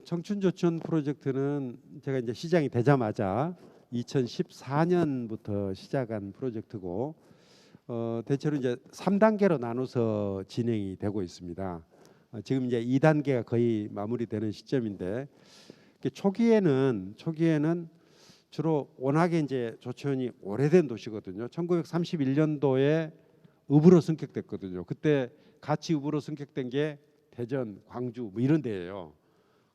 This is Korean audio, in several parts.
청춘조천 프로젝트는 제가 이제 시장이 되자마자 2014년부터 시작한 프로젝트고 대체로 이제 3단계로 나눠서 진행이 되고 있습니다. 지금 이제 2단계가 거의 마무리되는 시점인데 초기에는 주로 워낙에 이제 조천이 오래된 도시거든요. 1931년도에 읍으로 승격됐거든요. 그때 같이 읍으로 승격된 게 대전, 광주 뭐 이런 데예요.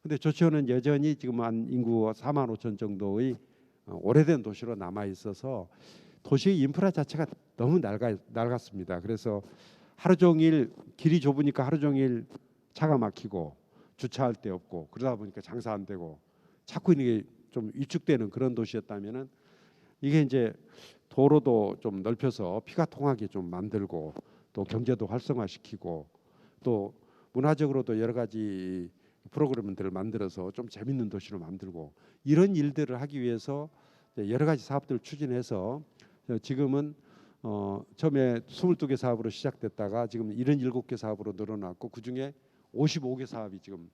근데 조천은 여전히 지금 한 인구 4만 5천 정도의 오래된 도시로 남아 있어서 도시 인프라 자체가 너무 낡았습니다. 그래서 하루 종일 길이 좁으니까 하루 종일 차가 막히고 주차할 데 없고 그러다 보니까 장사 안 되고 자꾸 이게 좀 위축되는 그런 도시였다면은 이게 이제 도로도 좀 넓혀서 피가 통하게 좀 만들고 또 경제도 활성화시키고 또 문화적으로도 여러 가지 프로그램들을 만들어서 좀 재밌는 도시로 만들고 이런 일들을 하기 위해서 여러 가지 사업들을 추진해서 지금은 처음에 22개 사업으로 시작됐다가 지금 77개 사업으로 늘어났고 그중에 55개 사업이 지금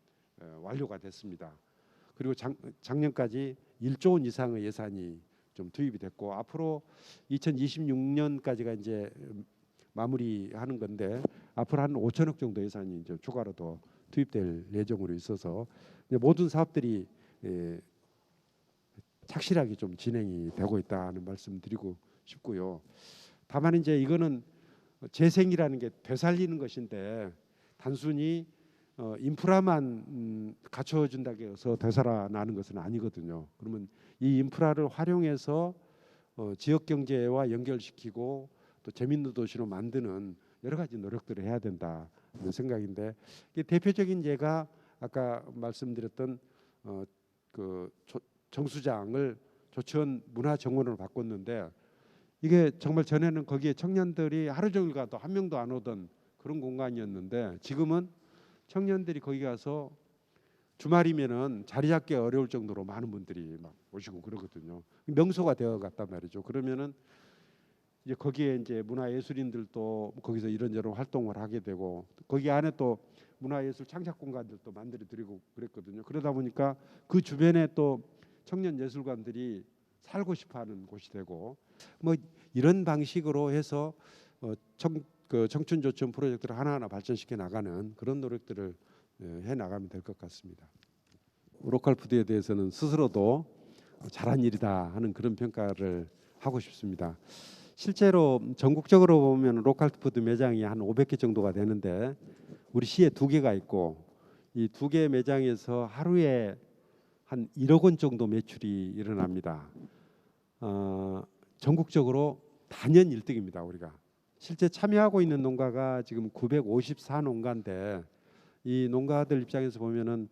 완료가 됐습니다. 그리고 작년까지 1조 원 이상의 예산이 좀 투입이 됐고 앞으로 2026년까지가 이제 마무리하는 건데 앞으로 한 5천억 정도 예산이 이제 추가로 더 투입될 예정으로 있어서 모든 사업들이 착실하게 좀 진행이 되고 있다는 말씀드리고 싶고요. 다만 이제 이거는 재생이라는 게 되살리는 것인데 단순히 인프라만 갖춰준다고 해서 되살아나는 것은 아니거든요. 그러면 이 인프라를 활용해서 지역 경제와 연결시키고 또 재밌는 도시로 만드는 여러 가지 노력들을 해야 된다는 생각인데 대표적인 예가 아까 말씀드렸던 그 정수장을 조천 문화정원으로 바꿨는데 이게 정말 전에는 거기에 청년들이 하루 종일 가도 한 명도 안 오던 그런 공간이었는데 지금은 청년들이 거기 가서 주말이면은 자리 잡기 어려울 정도로 많은 분들이 막 오시고 그러거든요. 명소가 되어 갔단 말이죠. 그러면은 이제 거기에 이제 문화예술인들도 거기서 이런저런 활동을 하게 되고 거기 안에 또 문화예술 창작 공간들도 만들어 드리고 그랬거든요. 그러다 보니까 그 주변에 또 청년 예술가들이 살고 싶어하는 곳이 되고 뭐 이런 방식으로 해서 청춘조천 프로젝트를 하나하나 발전시켜 나가는 그런 노력들을 해 나가면 될 것 같습니다. 로컬푸드에 대해서는 스스로도 잘한 일이다 하는 그런 평가를 하고 싶습니다. 실제로 전국적으로 보면 로컬푸드 매장이 한 500개 정도가 되는데 우리 시에 2개가 있고 이 2개 매장에서 하루에 한 1억 원 정도 매출이 일어납니다. 전국적으로 단연 1등입니다. 우리가 실제 참여하고 있는 농가가 지금 954농가인데 이 농가들 입장에서 보면은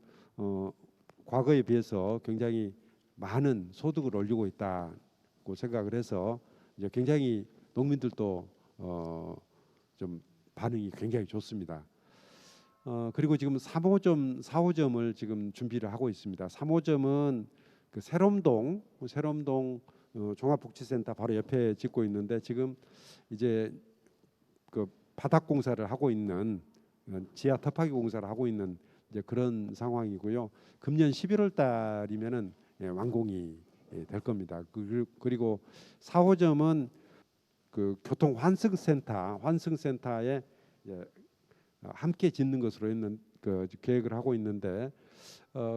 과거에 비해서 굉장히 많은 소득을 올리고 있다고 생각을 해서 이제 굉장히 농민들도 좀 반응이 굉장히 좋습니다. 그리고 지금 3호점, 4호점을 지금 준비를 하고 있습니다. 3호점은 그 새롬동 종합복지센터 바로 옆에 짓고 있는데 지금 이제 그 바닥 공사를 하고 있는 지하 터파기 공사를 하고 있는 이제 그런 상황이고요. 금년 11월 달이면은 완공이 될 겁니다. 그리고 4호점은 그 교통 환승센터에 함께 짓는 것으로 있는 그 계획을 하고 있는데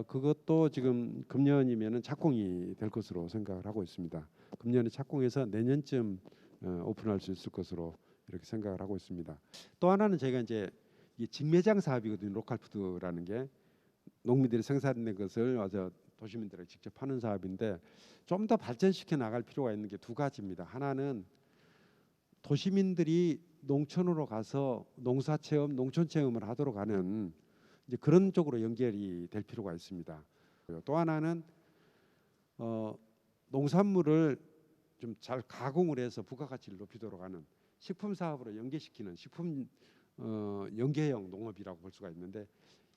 그것도 지금 금년이면은 착공이 될 것으로 생각을 하고 있습니다. 금년에 착공해서 내년쯤 오픈할 수 있을 것으로 이렇게 생각을 하고 있습니다. 또 하나는 저희가 이제 직매장 사업이거든요. 로컬푸드라는 게 농민들이 생산된 것을 와서 도시민들에게 직접 파는 사업인데 좀 더 발전시켜 나갈 필요가 있는 게 2가지입니다. 하나는 도시민들이 농촌으로 가서 농사체험, 농촌체험을 하도록 하는 이제 그런 쪽으로 연결이 될 필요가 있습니다. 또 하나는 농산물을 좀 잘 가공을 해서 부가가치를 높이도록 하는 식품 사업으로 연계시키는 식품 연계형 농업이라고 볼 수가 있는데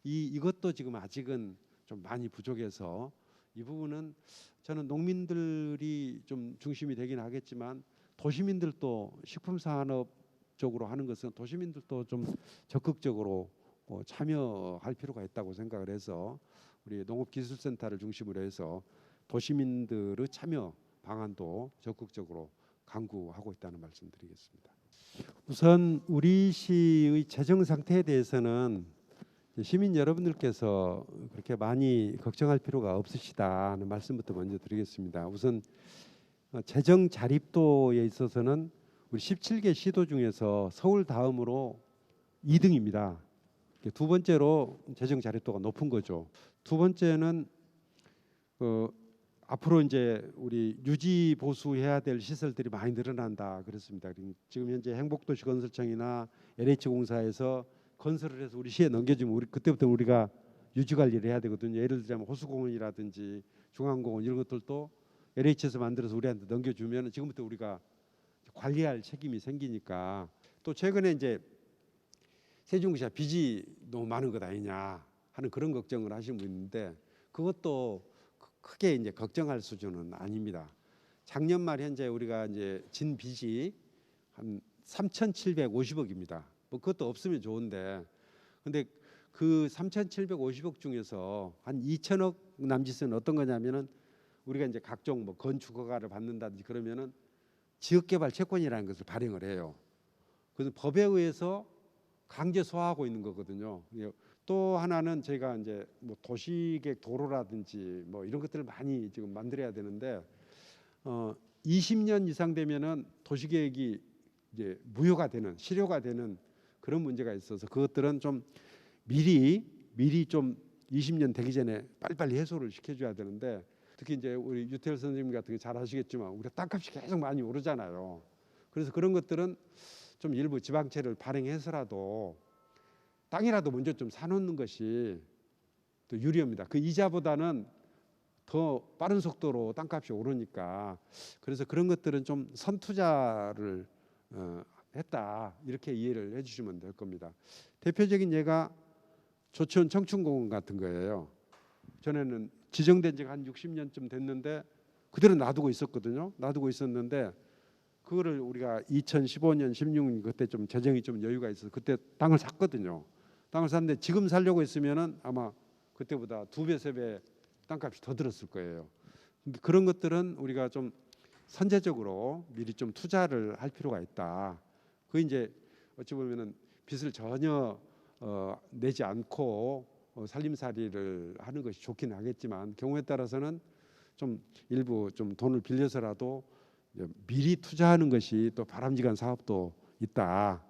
이것도 지금 아직은 좀 많이 부족해서 이 부분은 저는 농민들이 좀 중심이 되긴 하겠지만 도시민들도 식품 산업 쪽으로 하는 것은 도시민들도 좀 적극적으로 참여할 필요가 있다고 생각을 해서 우리 농업기술센터를 중심으로 해서 도시민들의 참여 방안도 적극적으로 강구하고 있다는 말씀드리겠습니다. 우선 우리 시의 재정 상태에 대해서는 시민 여러분들께서 그렇게 많이 걱정할 필요가 없으시다는 말씀부터 먼저 드리겠습니다. 우선 재정 자립도에 있어서는 우리 17개 시도 중에서 서울 다음으로 2등입니다. 두 번째로 재정 자립도가 높은 거죠. 두 번째는 앞으로 이제 우리 유지 보수해야 될 시설들이 많이 늘어난다 그렇습니다. 지금 현재 행복도시건설청이나 LH공사에서 건설을 해서 우리 시에 넘겨주면 그때부터 우리가 유지 관리를 해야 되거든요. 예를 들자면 호수공원이라든지 중앙공원 이런 것들도 LH에서 만들어서 우리한테 넘겨주면 지금부터 우리가 관리할 책임이 생기니까. 또 최근에 이제 세종시가 빚이 너무 많은 것 아니냐 하는 그런 걱정을 하시는 분 있는데 그것도 크게 이제 걱정할 수준은 아닙니다. 작년 말 현재 우리가 이제 진 빚이 한 3,750억입니다. 뭐 그것도 없으면 좋은데, 근데 그 3,750억 중에서 한 2천억 남짓은 어떤 거냐면은 우리가 이제 각종 뭐 건축 허가를 받는다든지 그러면은 지역개발 채권이라는 것을 발행을 해요. 그래서 법에 의해서 강제 소화하고 있는 거거든요. 또 하나는 저희가 이제 뭐 도시계획 도로라든지 뭐 이런 것들을 많이 지금 만들어야 되는데 20년 이상 되면은 도시계획이 이제 무효가 되는 실효가 되는 그런 문제가 있어서 그것들은 좀 미리 좀 20년 되기 전에 빨리빨리 해소를 시켜줘야 되는데, 특히 이제 우리 유태열 선생님 같은 게 잘 아시겠지만 우리가 땅값이 계속 많이 오르잖아요. 그래서 그런 것들은 좀 일부 지방채를 발행해서라도 땅이라도 먼저 좀 사놓는 것이 또 유리합니다. 그 이자보다는 더 빠른 속도로 땅값이 오르니까. 그래서 그런 것들은 좀 선투자를 했다 이렇게 이해를 해주시면 될 겁니다. 대표적인 예가 조천 청춘공원 같은 거예요. 전에는 지정된 지가 한 60년쯤 됐는데 그대로 놔두고 있었거든요. 놔두고 있었는데 그거를 우리가 2015년 16년 그때 좀 재정이 좀 여유가 있어서 그때 땅을 샀거든요. 땅을 샀는데 지금 살려고 했으면은 아마 그때보다 2배, 3배 땅값이 더 들었을 거예요. 그런 것들은 우리가 좀 선제적으로 미리 좀 투자를 할 필요가 있다. 그 이제 어찌 보면은 빚을 전혀 내지 않고 살림살이를 하는 것이 좋긴 하겠지만 경우에 따라서는 좀 일부 좀 돈을 빌려서라도 미리 투자하는 것이 또 바람직한 사업도 있다.